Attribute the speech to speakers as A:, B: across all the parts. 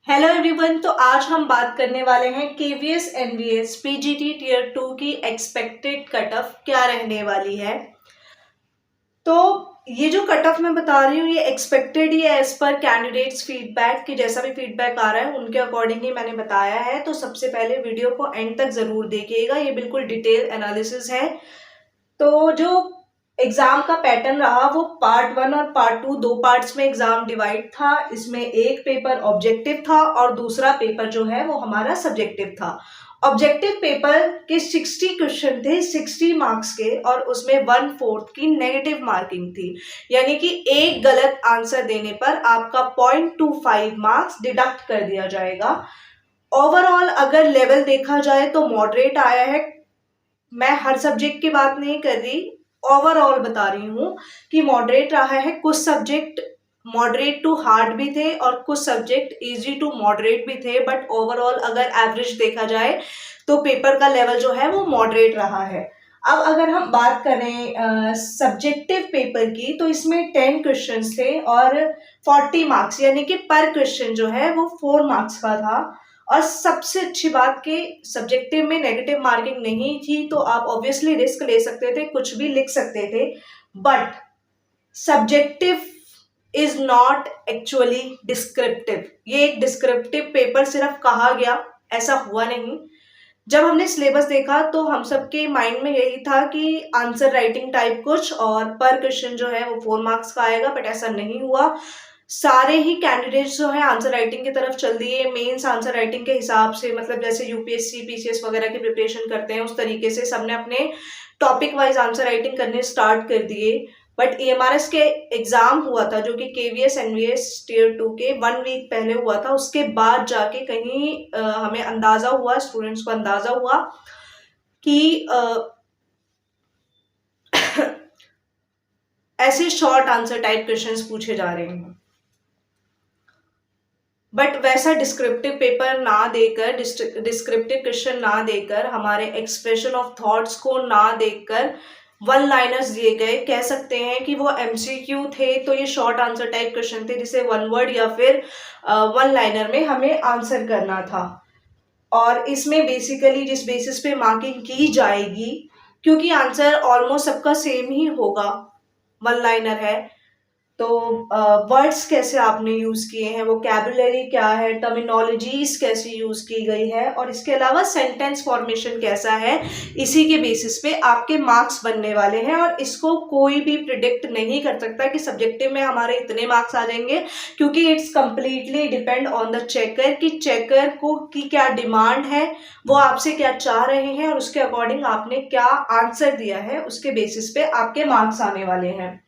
A: Hello everyone. तो आज हम बात करने वाले हैं केवीएस एनवीएस पीजीटी टीयर 2 की एक्सपेक्टेड कट ऑफ क्या रहने वाली है। तो ये जो कट ऑफ मैं बता रही हूँ ये एक्सपेक्टेड ही है एज पर कैंडिडेट्स फीडबैक कि जैसा भी फीडबैक आ रहा है उनके अकॉर्डिंग ही मैंने बताया है। तो सबसे पहले वीडियो को एंड तक जरूर देखिएगा, ये बिल्कुल डिटेल एनालिसिस है। तो जो एग्जाम का पैटर्न रहा वो पार्ट 1 और पार्ट 2 दो पार्ट्स में एग्जाम डिवाइड था। इसमें एक पेपर ऑब्जेक्टिव था और दूसरा पेपर जो है वो हमारा सब्जेक्टिव था। ऑब्जेक्टिव पेपर के 60 क्वेश्चन थे 60 मार्क्स के, और उसमें 1/4 की नेगेटिव मार्किंग थी, यानी कि एक गलत आंसर देने पर आपका 0.25 मार्क्स डिडक्ट कर दिया जाएगा। ओवरऑल अगर लेवल देखा जाए तो मॉडरेट आया है। मैं हर सब्जेक्ट की बात नहीं कर रही, ओवरऑल बता रही हूँ कि मॉडरेट रहा है। कुछ सब्जेक्ट मॉडरेट टू हार्ड भी थे और कुछ सब्जेक्ट इजी टू मॉडरेट भी थे, बट ओवरऑल अगर एवरेज देखा जाए तो पेपर का लेवल जो है वो मॉडरेट रहा है। अब अगर हम बात करें सब्जेक्टिव पेपर की, तो इसमें 10 क्वेश्चंस थे और 40 मार्क्स, यानी कि पर क्वेश्चन जो है वो 4 मार्क्स का था। और सबसे अच्छी बात कि सब्जेक्टिव में नेगेटिव मार्किंग नहीं थी, तो आप ऑब्वियसली रिस्क ले सकते थे, कुछ भी लिख सकते थे। But subjective is not actually descriptive. ये एक डिस्क्रिप्टिव पेपर सिर्फ कहा गया, ऐसा हुआ नहीं। जब हमने सिलेबस देखा तो हम सबके माइंड में यही था कि आंसर राइटिंग टाइप कुछ और पर क्वेश्चन जो है वो 4 मार्क्स का आएगा, बट ऐसा नहीं हुआ। सारे ही कैंडिडेट्स जो है आंसर राइटिंग की तरफ चल दिए। मेंस आंसर राइटिंग के हिसाब से, मतलब जैसे यूपीएससी पीसीएस वगैरह की प्रिपरेशन करते हैं उस तरीके से सबने अपने टॉपिक वाइज आंसर राइटिंग करने स्टार्ट कर दिए। बट ईएमआरएस के एग्जाम हुआ था जो कि केवीएस एनवीएस टीयर 2 के 1 वीक पहले हुआ था, उसके बाद जाके कहीं हमें अंदाजा हुआ, स्टूडेंट्स को अंदाजा हुआ कि ऐसे शॉर्ट आंसर टाइप क्वेश्चंस पूछे जा रहे हैं। बट वैसा डिस्क्रिप्टिव पेपर ना देकर, डिस्क्रिप्टिव क्वेश्चन ना देकर, हमारे एक्सप्रेशन ऑफ थॉट्स को ना देखकर 1 लाइनर्स दिए गए। कह सकते हैं कि वो एमसीक्यू थे, तो ये शॉर्ट आंसर टाइप क्वेश्चन थे जिसे 1 वर्ड या फिर 1 लाइनर में हमें आंसर करना था। और इसमें बेसिकली जिस बेसिस पे मार्किंग की जाएगी, क्योंकि आंसर ऑलमोस्ट सबका सेम ही होगा, 1 लाइनर है, तो वर्ड्स कैसे आपने यूज किए हैं, वोकैबुलरी क्या है, टर्मिनोलॉजीज कैसी यूज की गई है, और इसके अलावा सेंटेंस फॉर्मेशन कैसा है, इसी के बेसिस पे आपके मार्क्स बनने वाले हैं। और इसको कोई भी प्रिडिक्ट नहीं कर सकता कि सब्जेक्टिव में हमारे इतने मार्क्स आ जाएंगे, क्योंकि it's completely depend on the checker कि चेकर को की क्या डिमांड है, वो आपसे क्या चाह रहे हैं, और उसके अकॉर्डिंग आपने क्या आंसर दिया है, उसके बेसिस पे आपके मार्क्स आने वाले हैं।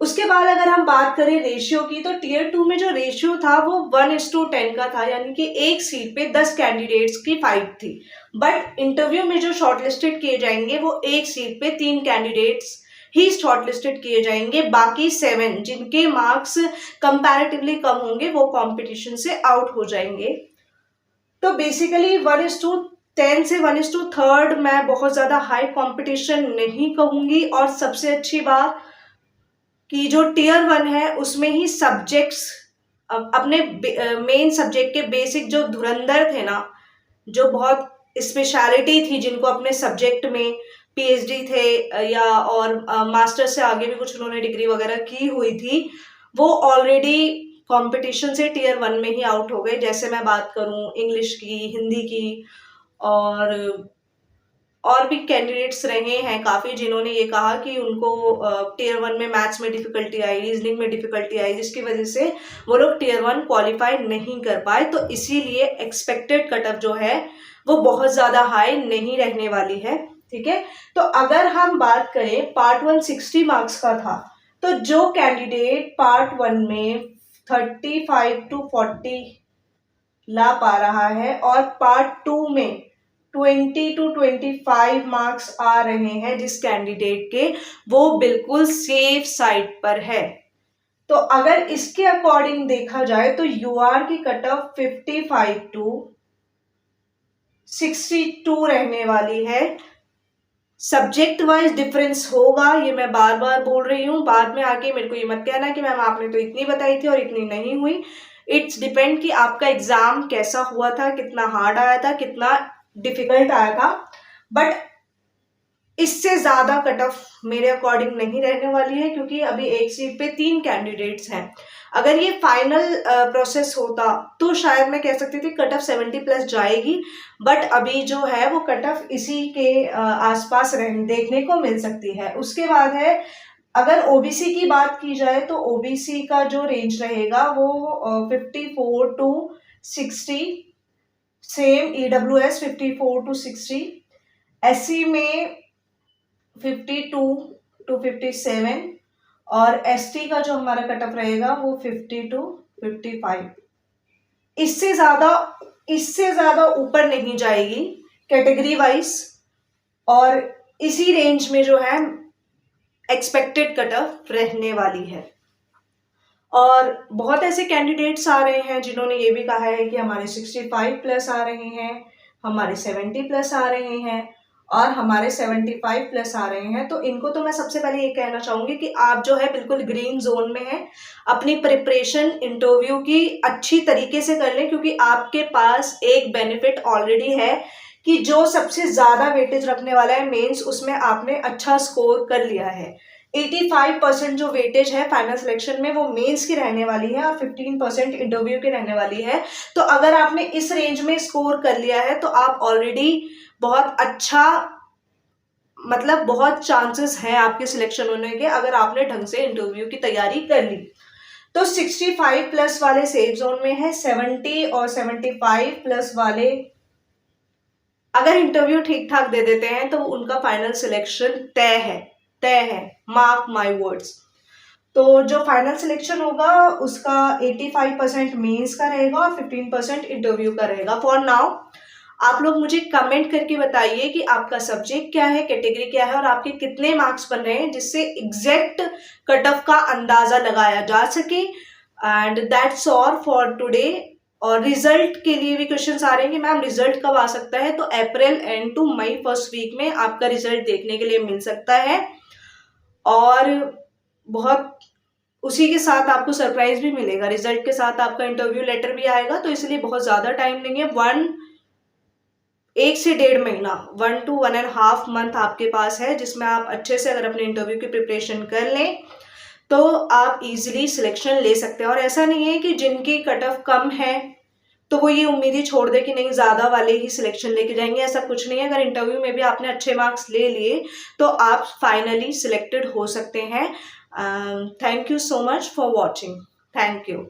A: उसके बाद अगर हम बात करें रेशियो की, तो टीयर 2 में जो रेशियो था वो 1:10 का था, यानी कि एक सीट पे 10 कैंडिडेट्स की फाइट थी। बट इंटरव्यू में जो शॉर्टलिस्टेड किए जाएंगे वो एक सीट पे 3 कैंडिडेट्स ही शॉर्टलिस्टेड किए जाएंगे। बाकी 7 जिनके मार्क्स कंपैरेटिवली कम होंगे वो कंपटीशन से आउट हो जाएंगे। तो बेसिकली 1:10 से 1:3 मैं बहुत ज्यादा हाई कंपटीशन नहीं कहूंगी। और सबसे अच्छी बात कि जो टीयर 1 है उसमें ही सब्जेक्ट्स अपने मेन सब्जेक्ट के बेसिक जो धुरंधर थे ना, जो बहुत स्पेशलिटी थी, जिनको अपने सब्जेक्ट में पीएचडी थे या और मास्टर से आगे भी कुछ उन्होंने डिग्री वगैरह की हुई थी, वो ऑलरेडी कंपटीशन से टीयर 1 में ही आउट हो गए। जैसे मैं बात करूं इंग्लिश की, हिंदी की, और भी कैंडिडेट्स रहे हैं काफ़ी जिन्होंने ये कहा कि उनको टीयर 1 में मैथ्स में डिफिकल्टी आई, रीजनिंग में डिफिकल्टी आई, जिसकी वजह से वो लोग टीयर 1 क्वालिफाई नहीं कर पाए। तो इसीलिए एक्सपेक्टेड कट ऑफ जो है वो बहुत ज़्यादा हाई नहीं रहने वाली है। ठीक है, तो अगर हम बात करें पार्ट 1 60 मार्क्स का था, तो जो कैंडिडेट पार्ट 1 में 35 to 40 ला पा रहा है और पार्ट 2 में 20 to 25 मार्क्स आ रहे हैं जिस कैंडिडेट के, वो बिल्कुल सेफ साइड पर है। तो अगर इसके अकॉर्डिंग देखा जाए तो यूआर की कट ऑफ 55 to 62 रहने वाली है। सब्जेक्ट वाइज डिफरेंस होगा, ये मैं बार बार बोल रही हूँ। बाद में आके मेरे को ये मत कहना कि मैम आपने तो इतनी बताई थी और इतनी नहीं हुई। इट्स डिपेंड कि आपका एग्जाम कैसा हुआ था, कितना हार्ड आया था, कितना डिफिकल्ट आया था। बट इससे ज्यादा कट ऑफ मेरे अकॉर्डिंग नहीं रहने वाली है, क्योंकि अभी एक सीट पे 3 कैंडिडेट्स हैं। अगर ये फाइनल प्रोसेस होता तो शायद मैं कह सकती थी कट ऑफ 70 प्लस जाएगी, बट अभी जो है वो कट ऑफ इसी के आसपास देखने को मिल सकती है। उसके बाद है, अगर ओबीसी की बात की जाए तो ओबीसी का जो रेंज रहेगा वो 54 to 60, same EWS 54 to 60, SC में 52 टू 57, और एसटी का जो हमारा कट ऑफ रहेगा वो 50 टू 55। इससे ज्यादा ऊपर नहीं जाएगी कैटेगरी वाइज, और इसी रेंज में जो है एक्सपेक्टेड कट ऑफ रहने वाली है। और बहुत ऐसे कैंडिडेट्स आ रहे हैं जिन्होंने ये भी कहा है कि हमारे 65 प्लस आ रहे हैं, हमारे 70 प्लस आ रहे हैं, और हमारे 75 प्लस आ रहे हैं। तो इनको तो मैं सबसे पहले ये कहना चाहूंगी कि आप जो है बिल्कुल ग्रीन जोन में हैं। अपनी प्रिपरेशन इंटरव्यू की अच्छी तरीके से कर लें, क्योंकि आपके पास एक बेनिफिट ऑलरेडी है कि जो सबसे ज्यादा वेटेज रखने वाला है मेंस, उसमें आपने अच्छा स्कोर कर लिया है। 85% जो वेटेज है फाइनल सिलेक्शन में वो मेंस की रहने वाली है, और 15% इंटरव्यू की रहने वाली है। तो अगर आपने इस रेंज में स्कोर कर लिया है तो आप ऑलरेडी बहुत अच्छा, मतलब बहुत चांसेस हैं आपके सिलेक्शन होने के, अगर आपने ढंग से इंटरव्यू की तैयारी कर ली। तो 65 प्लस वाले सेफ जोन में है, 70 और 75 प्लस वाले अगर इंटरव्यू ठीक ठाक दे देते हैं तो उनका फाइनल सिलेक्शन तय है, मार्क माय वर्ड्स। तो जो फाइनल सिलेक्शन होगा उसका 85% मेंस का रहेगा और 15% इंटरव्यू का रहेगा। फॉर नाउ आप लोग मुझे कमेंट करके बताइए कि आपका सब्जेक्ट क्या है, कैटेगरी क्या है, और आपके कितने मार्क्स बन रहे हैं, जिससे एग्जैक्ट कट ऑफ का अंदाजा लगाया जा सके। And that's all for today. और रिजल्ट के लिए भी क्वेश्चंस आ रहे हैं कि मैम रिजल्ट कब आ सकता है, तो अप्रैल एंड टू मई फर्स्ट वीक में आपका रिजल्ट देखने के लिए मिल सकता है। और बहुत उसी के साथ आपको सरप्राइज भी मिलेगा, रिजल्ट के साथ आपका इंटरव्यू लेटर भी आएगा। तो इसलिए बहुत ज्यादा टाइम नहीं है, 1 से 1.5 महीना, 1 to 1.5 मंथ आपके पास है, जिसमें आप अच्छे से अगर अपने इंटरव्यू की प्रिपरेशन कर लें तो आप इजीली सिलेक्शन ले सकते हैं। और ऐसा नहीं है कि जिनकी कट ऑफ कम है तो वो ये उम्मीद ही छोड़ दे कि नहीं ज्यादा वाले ही सिलेक्शन लेके जाएंगे, ऐसा कुछ नहीं है। अगर इंटरव्यू में भी आपने अच्छे मार्क्स ले लिए तो आप फाइनली सिलेक्टेड हो सकते हैं। Thank you so much for watching. Thank you.